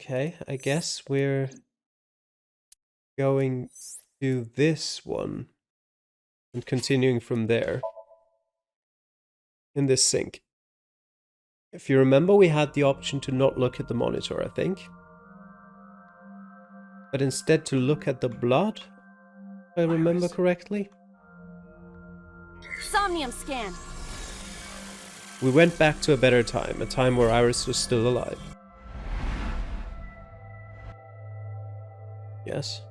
Okay, I guess we're going to this one and continuing from there in this sink. If you remember, we had the option to not look at the monitor, I think. But instead to look at the blood, if I remember correctly. Somnium scan. We went back to a better time, a time where Iris was still alive. Yes.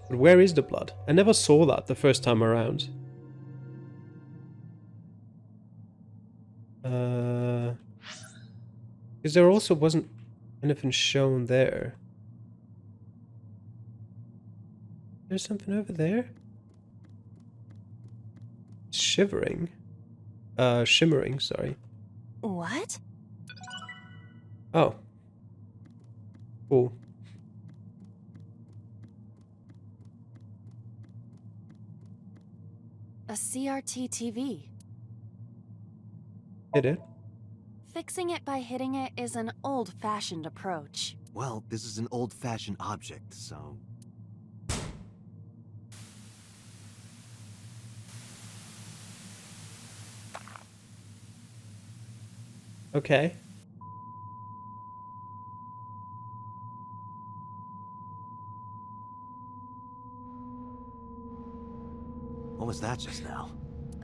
But where is the blood? I never saw that the first time around. Because there also wasn't anything shown there. There's something over there? Shivering. Shimmering, sorry. What? Oh. Cool. A CRT TV. Hit it. Fixing it by hitting it is an old-fashioned approach. Well, this is an old-fashioned object, so... Okay. What was that just now?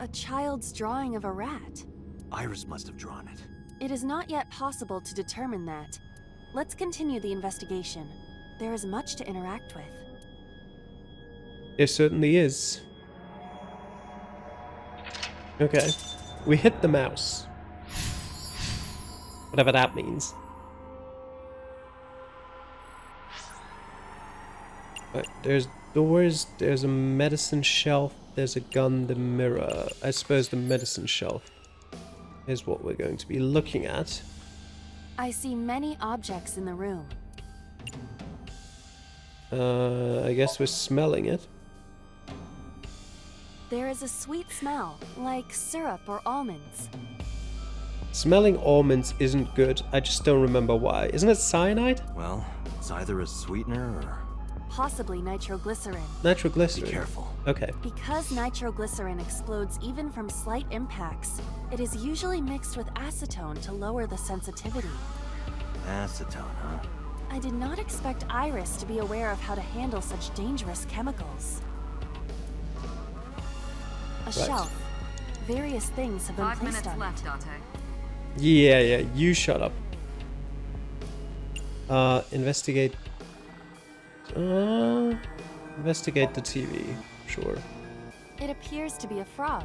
A child's drawing of a rat. Iris must have drawn it. It is not yet possible to determine that. Let's continue the investigation. There is much to interact with. There certainly is. Okay. We hit the mouse. Whatever that means. Right, there's doors, there's a medicine shelf, there's a gun, the mirror. I suppose the medicine shelf is what we're going to be looking at. I see many objects in the room. I guess we're smelling it. There is a sweet smell, like syrup or almonds. Smelling almonds isn't good, I just don't remember why. Isn't it cyanide? Well, it's either a sweetener or... Possibly nitroglycerin. Nitroglycerin. Be careful. Okay. Because nitroglycerin explodes even from slight impacts, it is usually mixed with acetone to lower the sensitivity. Acetone, huh? I did not expect Iris to be aware of how to handle such dangerous chemicals. A shelf. Various things have been 5 placed minutes on left, it. Dante. Yeah, you shut up. Investigate. Investigate the TV. Sure. It appears to be a frog.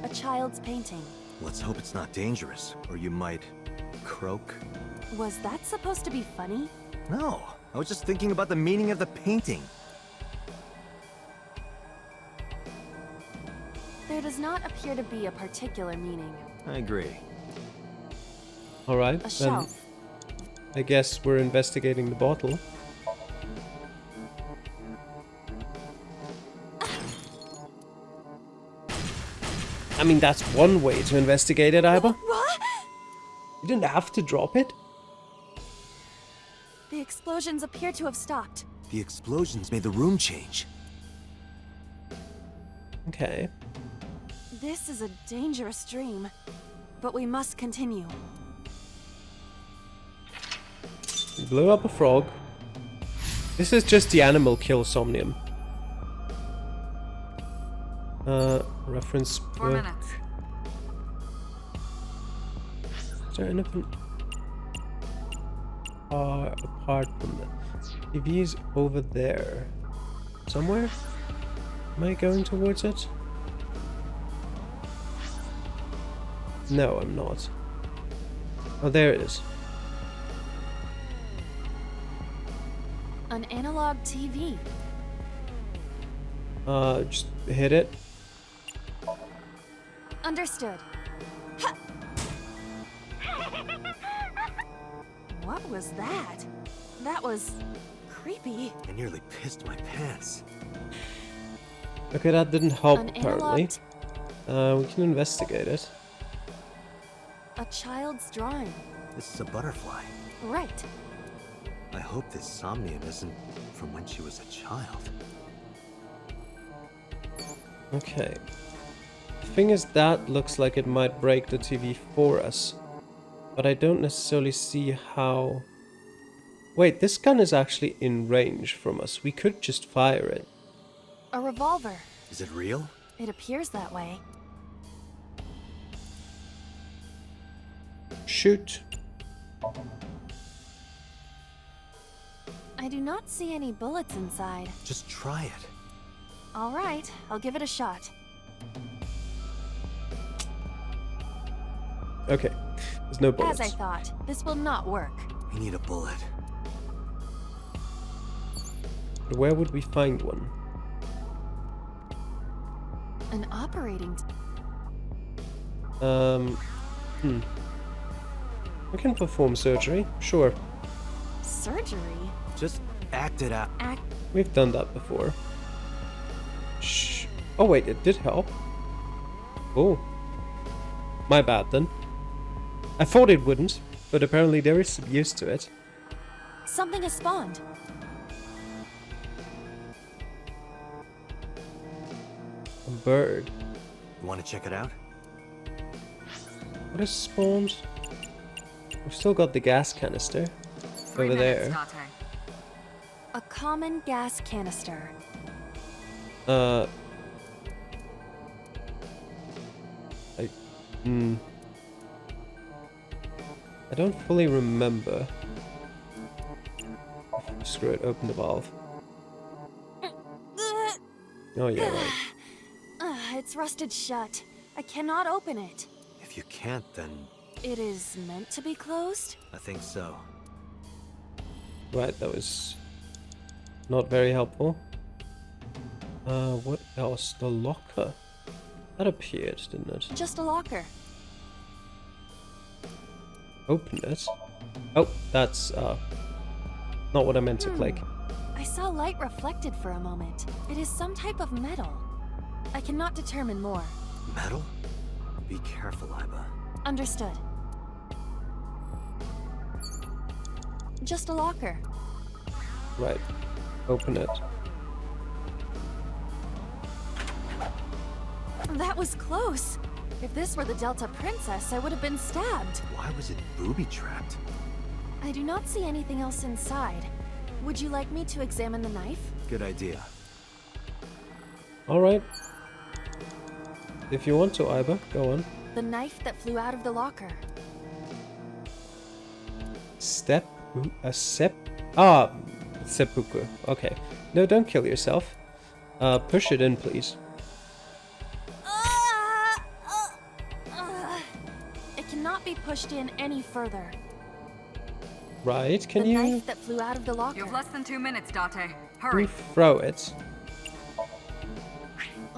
A child's painting. Let's hope it's not dangerous, or you might... croak? Was that supposed to be funny? No, I was just thinking about the meaning of the painting. There does not appear to be a particular meaning. I agree. Alright, A then shelf. I guess we're investigating the bottle. I mean, that's one way to investigate it, Iba. What? You didn't have to drop it. The explosions appear to have stopped. The explosions made the room change. Okay. This is a dangerous dream, but we must continue. You blew up a frog. This is just the animal kill Somnium. Reference 4 book. minutes. Is there anything apart from that? TV's over there. Somewhere? Am I going towards it? No, I'm not. Oh, there it is. An analog TV. Just hit it. Understood. Ha! What was that? That was creepy. I nearly pissed my pants. Okay, that didn't help An apparently. analog We can investigate it. A child's drawing. This is a butterfly. Right. I hope this Somnium isn't from when she was a child. Okay. The thing is, that looks like it might break the TV for us. But I don't necessarily see how... Wait, this gun is actually in range from us. We could just fire it. A revolver. Is it real? It appears that way. Shoot. I do not see any bullets inside. Just try it. All right, I'll give it a shot. Okay. There's no bullets. As I thought, this will not work. We need a bullet. But where would we find one? An operating... We can perform surgery, sure. Surgery? Just act it out. We've done that before. Shh. Oh wait, it did help. Oh. My bad then. I thought it wouldn't, but apparently there is some use to it. Something has spawned. A bird. You want to check it out? What is spawned? We've still got the gas canister over there. A common gas canister. I don't fully remember. Screw it, open the valve. Oh yeah, right. It's rusted shut. I cannot open it. If you can't, then It is meant to be closed? I think so. Right, that was not very helpful. What else? The locker. That appeared, didn't it? Just a locker. Open it. Oh, that's not what I meant to click. I saw light reflected for a moment. It is some type of metal. I cannot determine more. Metal? Be careful, Iba. Understood. Just a locker. Right. Open it. That was close. If this were the Delta Princess, I would have been stabbed. Why was it booby-trapped? I do not see anything else inside. Would you like me to examine the knife? Good idea. Alright. If you want to, Iba, go on. The knife that flew out of the locker. Seppuku. Okay. No, don't kill yourself. Push it in, please. It cannot be pushed in any further. Right, can The you... knife that flew out of the locker. You have less than 2 minutes, Date. Can Hurry. you throw it?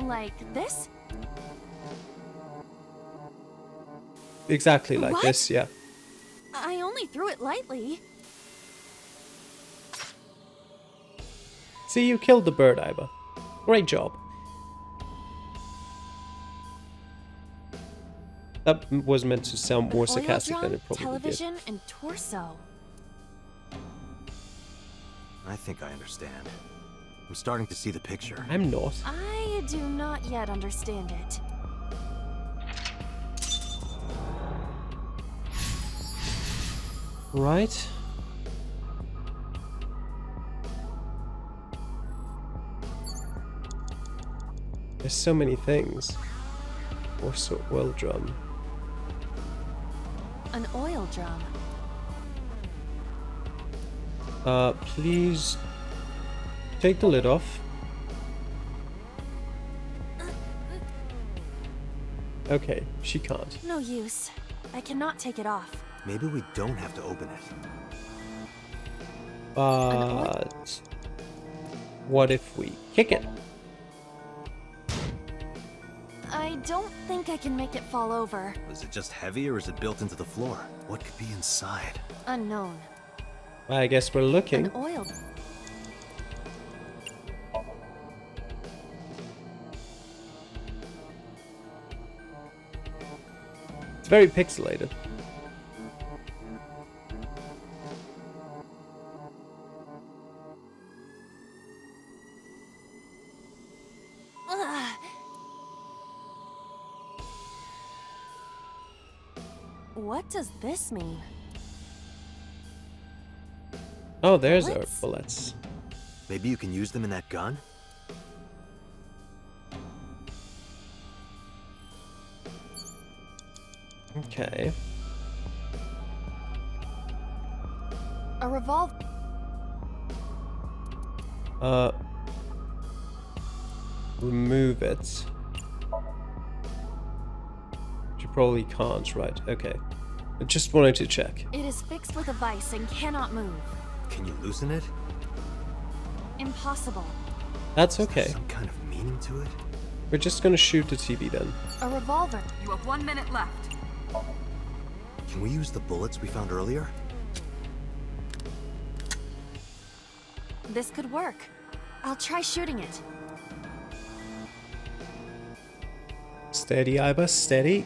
Like this? Exactly like What? this, yeah. I only threw it lightly. See, you killed the bird, Iba. Great job. That was meant to sound more Oil sarcastic drum, than it probably television, and torso. I think I understand. I'm starting to see the picture. did. I'm not. I do not yet understand it. Right. There's so many things. Also, oil drum. An oil drum. Please take the lid off. Okay, she can't. No use. I cannot take it off. Maybe we don't have to open it. But what if we kick it? I don't think I can make it fall over. Is it just heavy or is it built into the floor? What could be inside? Unknown. I guess we're looking. An oil. It's very pixelated. What does this mean? Oh, there's our Bullets? bullets. Maybe you can use them in that gun? Okay. A revolver. Remove it. You probably can't, right? Okay. I just wanted to check. It is fixed with a vice and cannot move. Can you loosen it? Impossible. That's Is there okay. some kind of meaning to it? We're just gonna shoot the TV then. A revolver. You have 1 minute left. Can we use the bullets we found earlier? This could work. I'll try shooting it. Steady, Ibis, steady.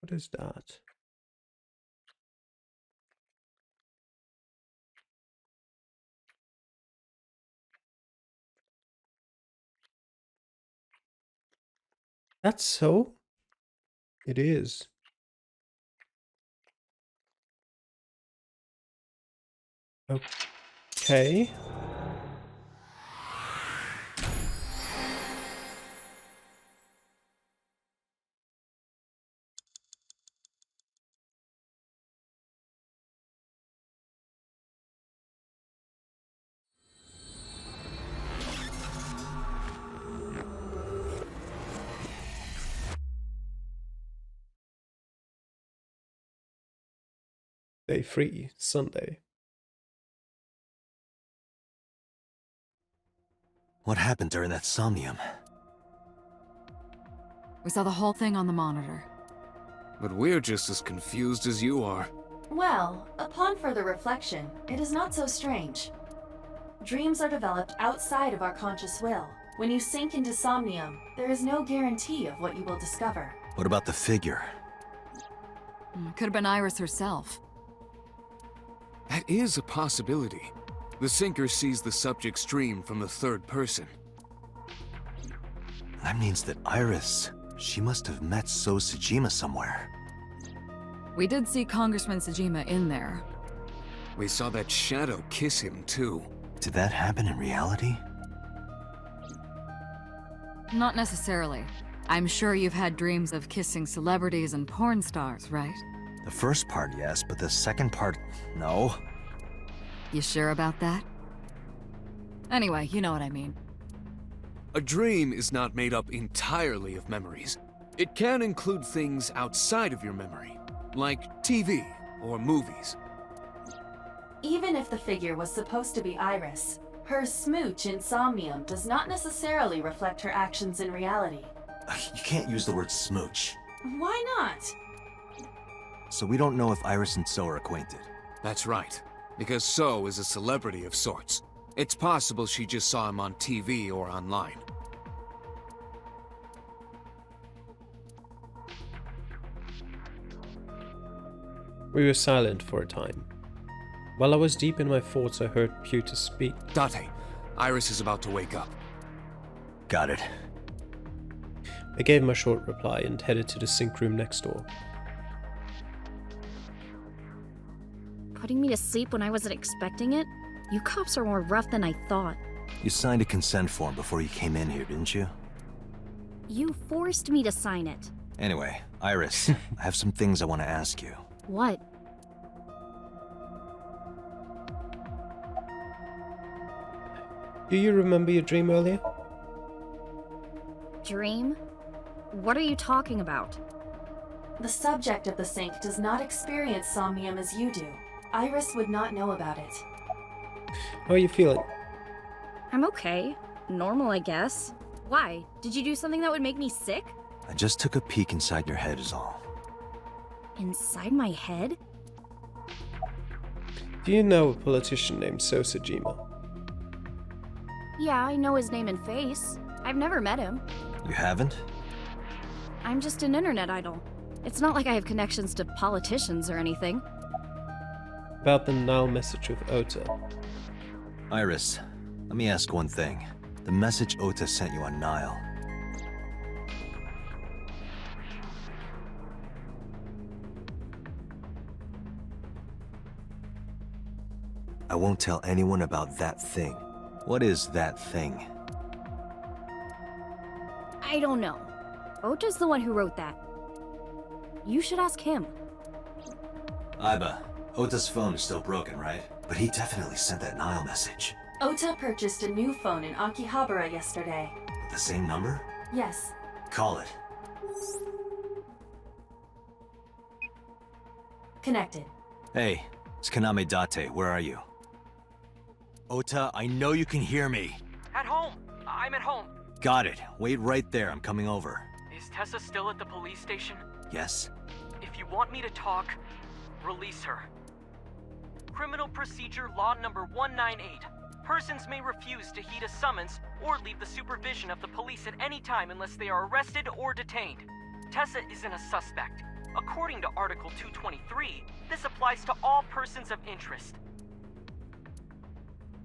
What is that? That's so? It is. Okay. Day 3, Sunday. What happened during that Somnium? We saw the whole thing on the monitor. But we're just as confused as you are. Well, upon further reflection, it is not so strange. Dreams are developed outside of our conscious will. When you sink into Somnium, there is no guarantee of what you will discover. What about the figure? Could have been Iris herself. That is a possibility. The sinker sees the subject's dream from the third person. That means that Iris, she must have met So Sejima somewhere. We did see Congressman Sejima in there. We saw that shadow kiss him, too. Did that happen in reality? Not necessarily. I'm sure you've had dreams of kissing celebrities and porn stars, right? The first part, yes, but the second part, no. You sure about that? Anyway, you know what I mean. A dream is not made up entirely of memories. It can include things outside of your memory, like TV or movies. Even if the figure was supposed to be Iris, her smooch in Somnium does not necessarily reflect her actions in reality. You can't use the word smooch. Why not? So we don't know if Iris and So are acquainted. That's right, because So is a celebrity of sorts. It's possible she just saw him on TV or online. We were silent for a time. While I was deep in my thoughts, I heard Pewter speak. Date, Iris is about to wake up. Got it. I gave him a short reply and headed to the sink room next door. Putting me to sleep when I wasn't expecting it? You cops are more rough than I thought. You signed a consent form before you came in here, didn't you? You forced me to sign it. Anyway, Iris, I have some things I want to ask you. What? Do you remember your dream earlier? Dream? What are you talking about? The subject of the sink does not experience Somnium as you do. Iris would not know about it. How are you feeling? I'm okay. Normal, I guess. Why? Did you do something that would make me sick? I just took a peek inside your head is all. Inside my head? Do you know a politician named Sosajima? Yeah, I know his name and face. I've never met him. You haven't? I'm just an internet idol. It's not like I have connections to politicians or anything. About the Nile message with Ota. Iris, let me ask one thing. The message Ota sent you on Nile. I won't tell anyone about that thing. What is that thing? I don't know. Ota's the one who wrote that. You should ask him. Aiba, Ota's phone is still broken, right? But he definitely sent that Nile message. Ota purchased a new phone in Akihabara yesterday. The same number? Yes. Call it. Connected. Hey, it's Kaname Date. Where are you? Ota, I know you can hear me. At home. I'm at home. Got it. Wait right there. I'm coming over. Is Tessa still at the police station? Yes? If you want me to talk, release her. Criminal Procedure Law Number 198. Persons may refuse to heed a summons or leave the supervision of the police at any time unless they are arrested or detained. Tessa isn't a suspect. According to Article 223, this applies to all persons of interest.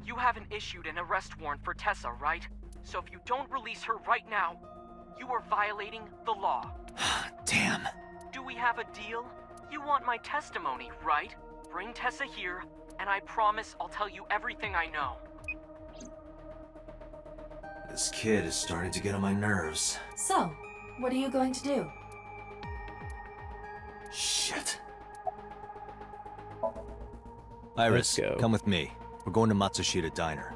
You haven't issued an arrest warrant for Tessa, right? So if you don't release her right now, you are violating the law. Damn. Do we have a deal? You want my testimony, right? Bring Tessa here, and I promise I'll tell you everything I know. This kid is starting to get on my nerves. So, what are you going to do? Shit. Iris, Let's go. come with me. We're going to Matsushita Diner.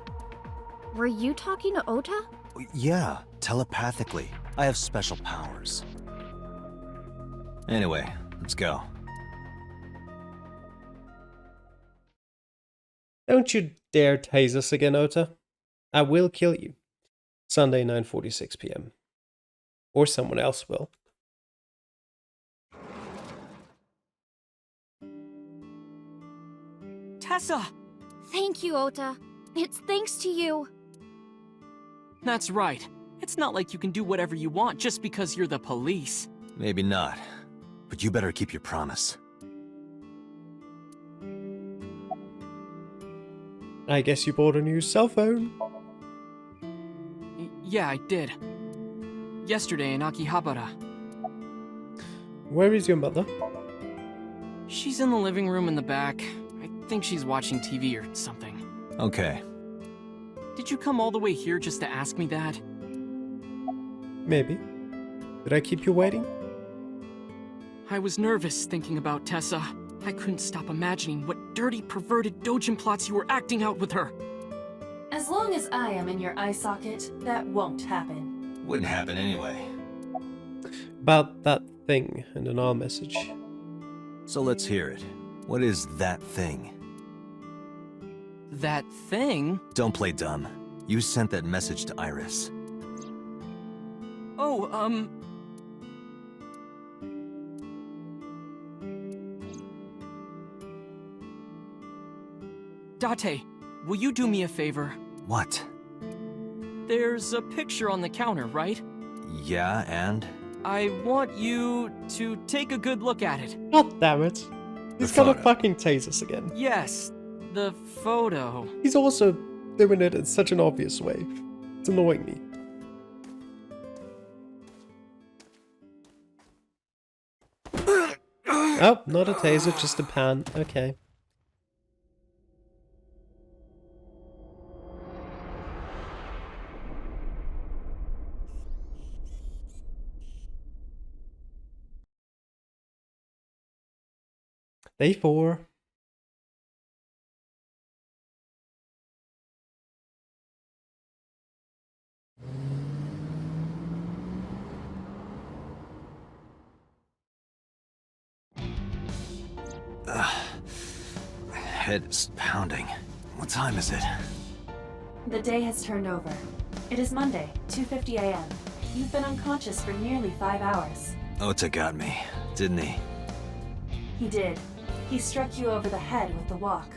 Were you talking to Ota? Yeah, telepathically. I have special powers. Anyway, let's go. Don't you dare tase us again, Ota. I will kill you. Sunday, 9:46 p.m. Or someone else will. Tessa! Thank you, Ota. It's thanks to you. That's right. It's not like you can do whatever you want just because you're the police. Maybe not, but you better keep your promise. I guess you bought a new cell phone. Yeah, I did. Yesterday in Akihabara. Where is your mother? She's in the living room in the back. I think she's watching TV or something. Okay. Did you come all the way here just to ask me that? Maybe. Did I keep you waiting? I was nervous thinking about Tessa. I couldn't stop imagining what dirty, perverted dojin plots you were acting out with her. As long as I am in your eye socket, that won't happen. Wouldn't happen anyway. About that thing and an R message. So let's hear it. What is that thing? That thing? Don't play dumb. You sent that message to Iris. Oh, Date, will you do me a favor? What? There's a picture on the counter, right? Yeah, and? I want you to take a good look at it. God damn it. He's The gonna photo. fucking tase us again. Yes, the photo. He's also doing it in such an obvious way. It's annoying me. Oh, not a taser, just a pan. Okay. Day 4. My head is pounding. What time is it? The day has turned over. It is Monday, 2:50 a.m. You've been unconscious for nearly 5 hours. Ota got me, didn't he? He did. He struck you over the head with the walk.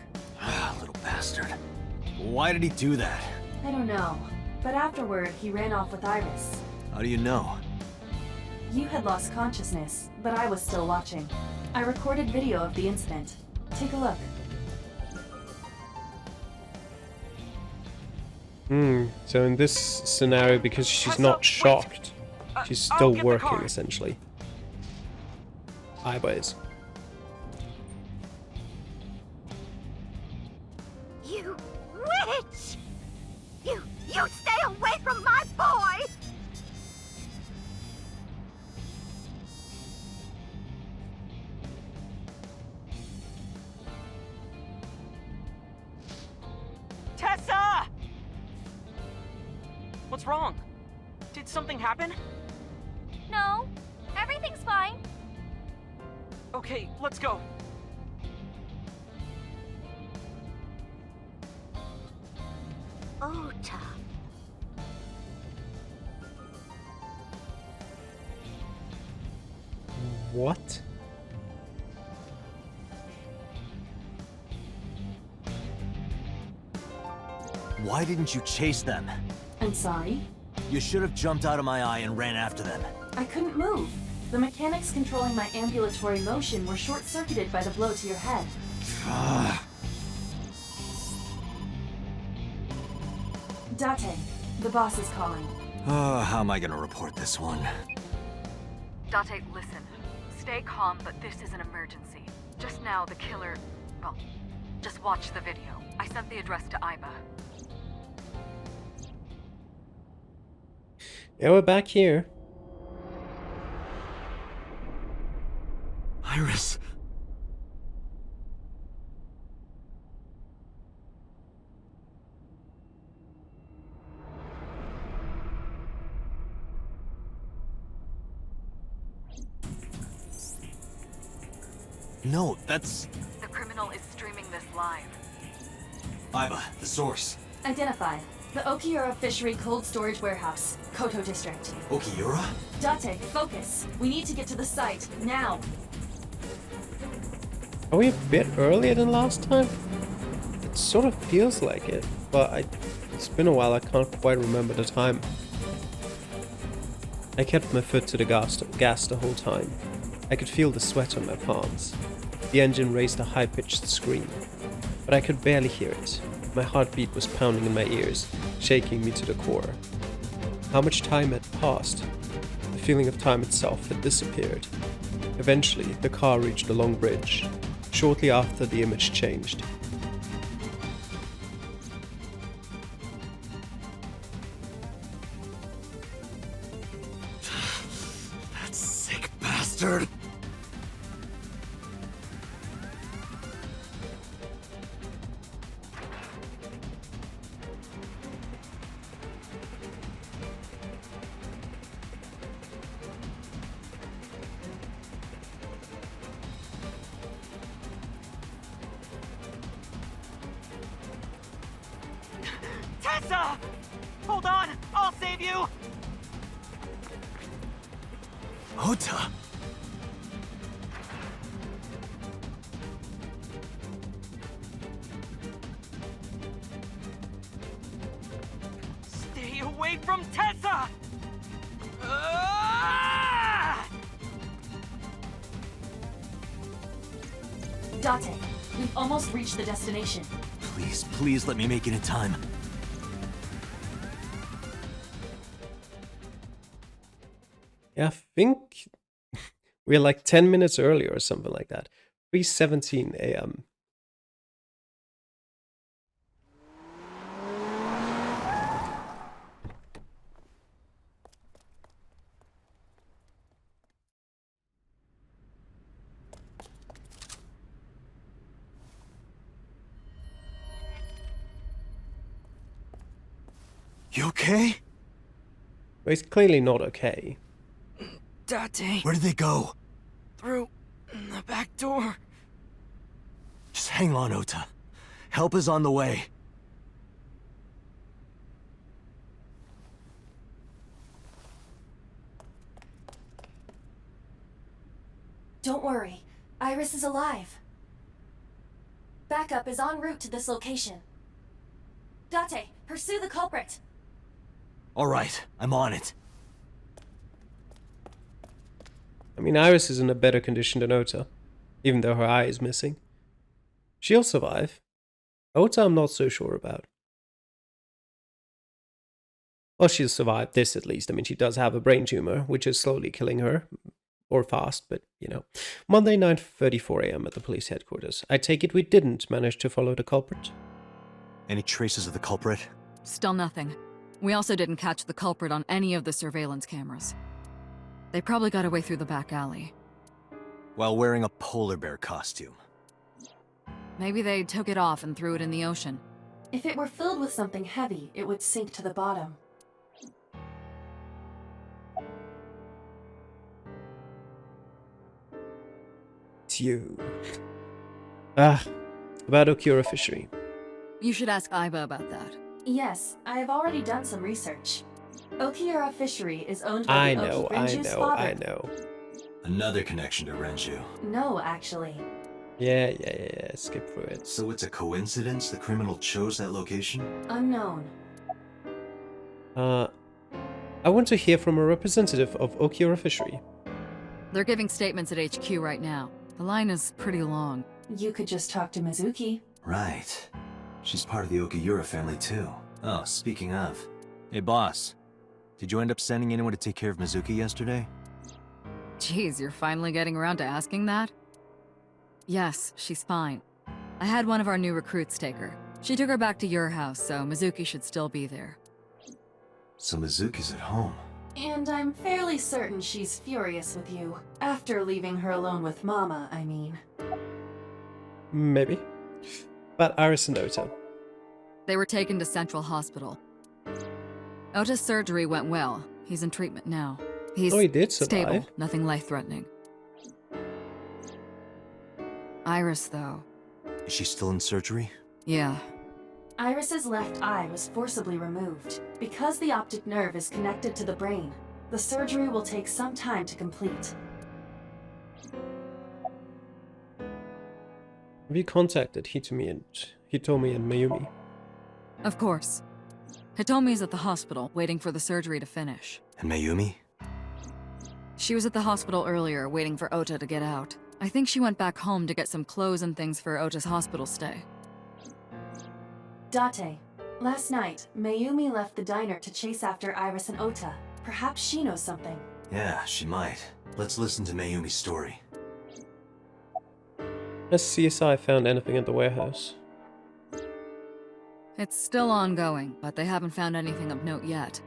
little bastard. Why did he do that? I don't know. But afterward, he ran off with Iris. How do you know? You had lost consciousness, but I was still watching. I recorded video of the incident. Take a look. So in this scenario, because she's not shocked, she's still working, essentially. Aiba is. You witch! You stay away from my boy! Tessa! What's wrong? Did something happen? No, everything's fine. Okay, let's go. Ota. What? Why didn't you chase them? I'm sorry. You should have jumped out of my eye and ran after them. I couldn't move. The mechanics controlling my ambulatory motion were short-circuited by the blow to your head. Date, the boss is calling. How am I gonna report this one? Date, listen. Stay calm, but this is an emergency. Just now, the killer... Well, just watch the video. I sent the address to Aiba. Yeah, we're back here. Iris. No, that's... The criminal is streaming this live. Aiba, the source. Identified. The Okiura Fishery Cold Storage Warehouse, Koto District. Okiura? Date, focus. We need to get to the site, now. Are we a bit earlier than last time? It sort of feels like it, but it's been a while, I can't quite remember the time. I kept my foot to the gas the whole time. I could feel the sweat on my palms. The engine raised a high-pitched scream, but I could barely hear it. My heartbeat was pounding in my ears, shaking me to the core. How much time had passed? The feeling of time itself had disappeared. Eventually, the car reached a long bridge. Shortly after, the image changed. That sick bastard! Tessa! Hold on! I'll save you! Ota! Stay away from Tessa! Ah! Date, we've almost reached the destination. Please, please let me make it in time. Yeah, I think we're like 10 minutes earlier or something like that. 3:17 a.m. You okay? But he's clearly not okay. Date, Where did they go? through the back door. Just hang on, Ota. Help is on the way. Don't worry. Iris is alive. Backup is en route to this location. Date, pursue the culprit. Alright, I'm on it. I mean, Iris is in a better condition than Ota, even though her eye is missing. She'll survive. Ota, I'm not so sure about. Well, she'll survive this at least. I mean, she does have a brain tumor, which is slowly killing her. Or fast, but, you know. Monday, 9:34 a.m. at the police headquarters. I take it we didn't manage to follow the culprit? Any traces of the culprit? Still nothing. We also didn't catch the culprit on any of the surveillance cameras. They probably got away through the back alley. While wearing a polar bear costume. Maybe they took it off and threw it in the ocean. If it were filled with something heavy, it would sink to the bottom. It's you. Ah, about Okura Fishery. You should ask Iba about that. Yes, I have already done some research. Okiura Fishery is owned by the Oki Renju's father. I know. Another connection to Renju. No, actually. Yeah, skip through it. So it's a coincidence the criminal chose that location? Unknown. I want to hear from a representative of Okura Fishery. They're giving statements at HQ right now. The line is pretty long. You could just talk to Mizuki. Right. She's part of the Okiura family too. Oh, speaking of. Hey boss, did you end up sending anyone to take care of Mizuki yesterday? Jeez, you're finally getting around to asking that? Yes, she's fine. I had one of our new recruits take her. She took her back to your house, so Mizuki should still be there. So Mizuki's at home. And I'm fairly certain she's furious with you. After leaving her alone with Mama, I mean. Maybe. But Iris and Ota. They were taken to Central Hospital. Ota's surgery went well. He's in treatment now. He's he did survive. Stable, nothing life-threatening. Iris, though. Is she still in surgery? Yeah. Iris's left eye was forcibly removed. Because the optic nerve is connected to the brain, the surgery will take some time to complete. Have you contacted Hitomi and Mayumi? Of course. Hitomi's at the hospital, waiting for the surgery to finish. And Mayumi? She was at the hospital earlier, waiting for Ota to get out. I think she went back home to get some clothes and things for Ota's hospital stay. Date, last night, Mayumi left the diner to chase after Iris and Ota. Perhaps she knows something. Yeah, she might. Let's listen to Mayumi's story. Has CSI found anything at the warehouse? It's still ongoing, but they haven't found anything of note yet.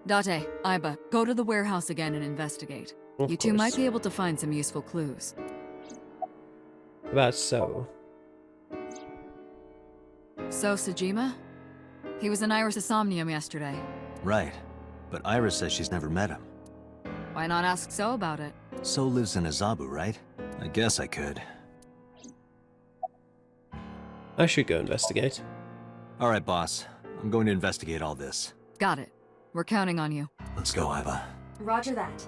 Date, Iba, go to the warehouse again and investigate. Of You two course. might be able to find some useful clues. That's so. So, Sejima? He was in Iris' Somnium yesterday. Right. But Iris says she's never met him. Why not ask So about it? So lives in Azabu, right? I guess I could. I should go investigate. Alright, boss. I'm going to investigate all this. Got it. We're counting on you. Let's go, Iba. Roger that.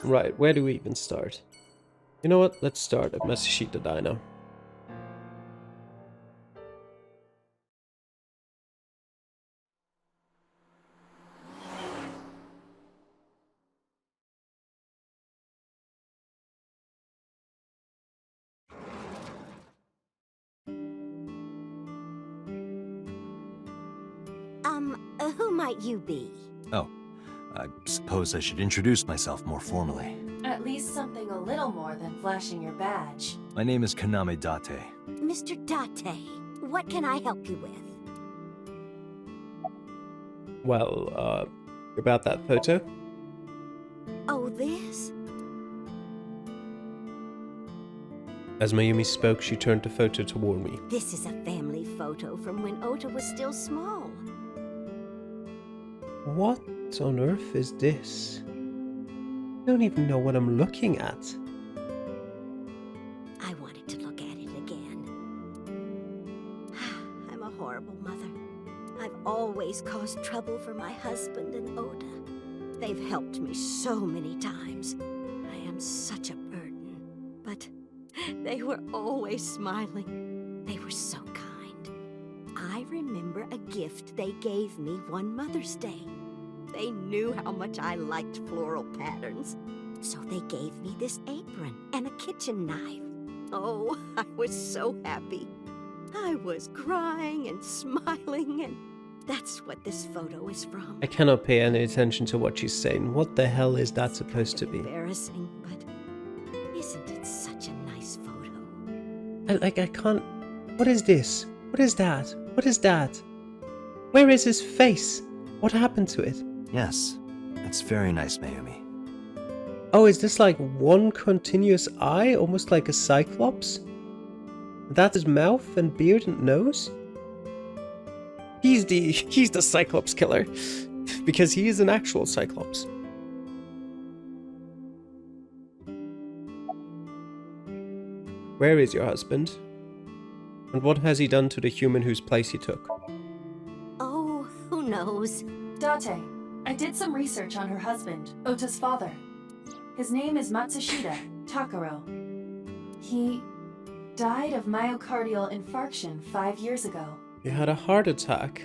Right, where do we even start? You know what? Let's start at Masashita Dino. Who might you be? Oh, I suppose I should introduce myself more formally. At least something a little more than flashing your badge. My name is Kaname Date. Mr. Date, what can I help you with? Well, about that photo? Oh, this? As Mayumi spoke, she turned the photo toward me. This is a family photo from when Ota was still small. What on earth is this? I don't even know what I'm looking at. I wanted to look at it again. I'm a horrible mother. I've always caused trouble for my husband and Ota. They've helped me so many times. I am such a burden. But They were always smiling. They were so kind. I remember a gift they gave me one Mother's Day. They knew how much I liked floral patterns. So they gave me this apron and a kitchen knife. Oh, I was so happy. I was crying and smiling, and that's what this photo is from. I cannot pay any attention to what she's saying. What the hell is that supposed to be? Embarrassing, but isn't it such a nice photo? I can't... What is this? What is that? What is that? Where is his face? What happened to it? Yes, it's very nice, Mayumi. Oh, is this like one continuous eye? Almost like a cyclops? That's his mouth and beard and nose? He's the Cyclops killer. Because he is an actual Cyclops. Where is your husband? And what has he done to the human whose place he took? Oh, who knows? Date, I did some research on her husband, Ota's father. His name is Matsushita Takaro. He died of myocardial infarction 5 years ago. He had a heart attack.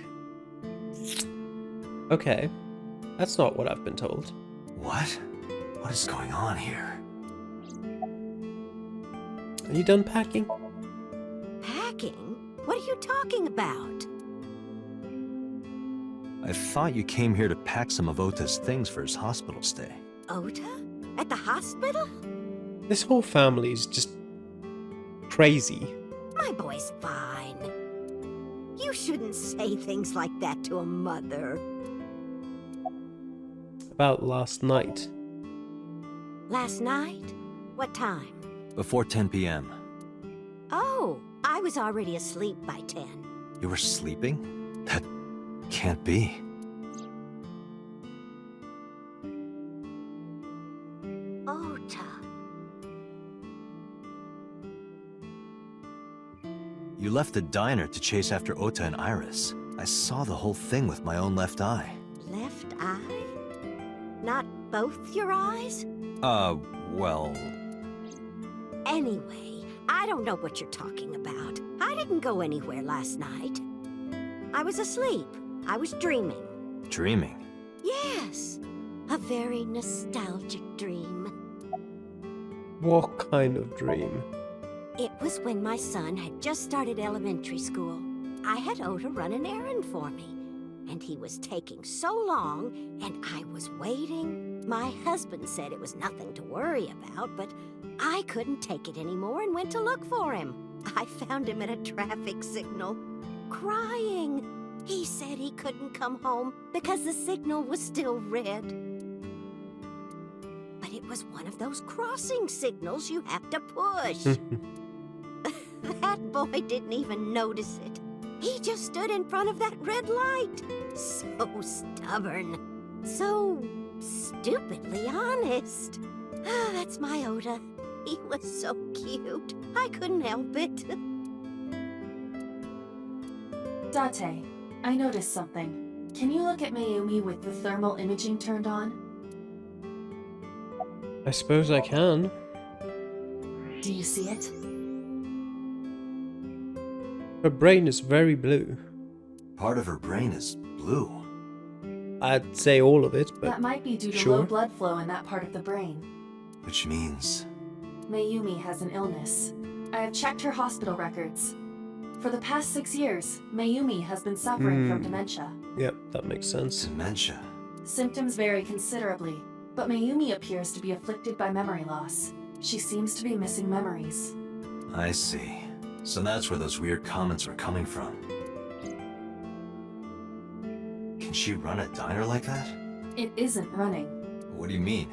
Okay. That's not what I've been told. What? What is going on here? Are you done packing? Packing? What are you talking about? I thought you came here to pack some of Ota's things for his hospital stay. Ota? At the hospital? This whole family is just crazy. My boy's fine. You shouldn't say things like that to a mother. About last night. Last night? What time? Before 10 p.m. Oh, I was already asleep by 10. You were sleeping? That can't be. Ota. You left the diner to chase after Ota and Iris. I saw the whole thing with my own left eye. Left eye? Not both your eyes? Well... Anyway, I don't know what you're talking about. I didn't go anywhere last night. I was asleep. I was dreaming. Dreaming? Yes, a very nostalgic dream. What kind of dream? It was when my son had just started elementary school. I had Ota run an errand for me, and he was taking so long, and I was waiting. My husband said it was nothing to worry about, but I couldn't take it anymore and went to look for him. I found him at a traffic signal, crying. He said he couldn't come home because the signal was still red. But it was one of those crossing signals you have to push. That boy didn't even notice it. He just stood in front of that red light. So stubborn. So stupidly honest. Ah, that's my Ota. He was so cute. I couldn't help it. Date, I noticed something. Can you look at Mayumi with the thermal imaging turned on? I suppose I can. Do you see it? Her brain is very blue. Part of her brain is blue. I'd say all of it, but That might be due to sure. low blood flow in that part of the brain. Which means... Mayumi has an illness. I have checked her hospital records. For the past 6 years, Mayumi has been suffering from dementia. Yep, that makes sense. dementia. Symptoms vary considerably, but Mayumi appears to be afflicted by memory loss. She seems to be missing memories. I see. So that's where those weird comments were coming from. Can she run a diner like that? It isn't running. What do you mean?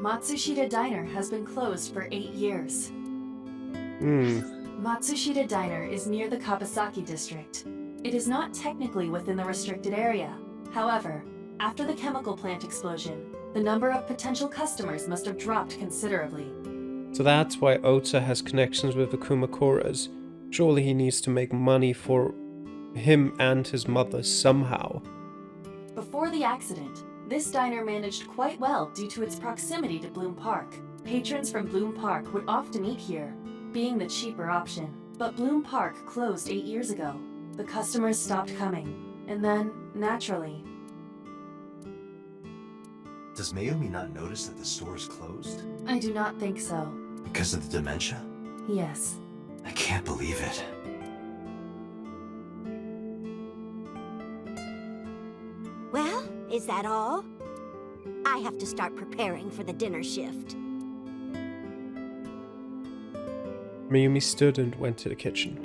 Matsushita Diner has been closed for 8 years. Matsushita Diner is near the Kabasaki district. It is not technically within the restricted area. However, after the chemical plant explosion, the number of potential customers must have dropped considerably. So that's why Ota has connections with the Kumakuras. Surely he needs to make money for him and his mother somehow. Before the accident, this diner managed quite well due to its proximity to Bloom Park. Patrons from Bloom Park would often eat here, being the cheaper option, but Bloom Park closed 8 years ago. The customers stopped coming, and then, naturally... Does Mayumi not notice that the store is closed? I do not think so. Because of the dementia? Yes. I can't believe it. Well, is that all? I have to start preparing for the dinner shift. Mayumi stood and went to the kitchen.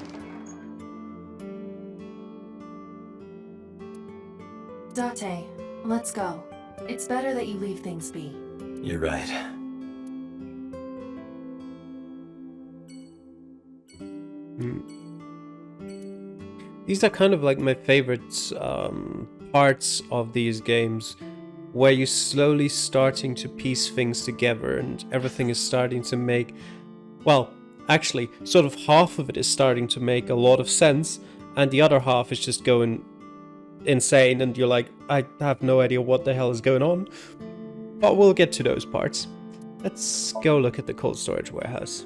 Date, let's go. It's better that you leave things be. You're right. These are kind of like my favorite parts of these games, where you're slowly starting to piece things together and everything is starting to make, well, actually, sort of half of it is starting to make a lot of sense, and the other half is just going insane, and you're like, I have no idea what the hell is going on. But we'll get to those parts. Let's go look at the cold storage warehouse.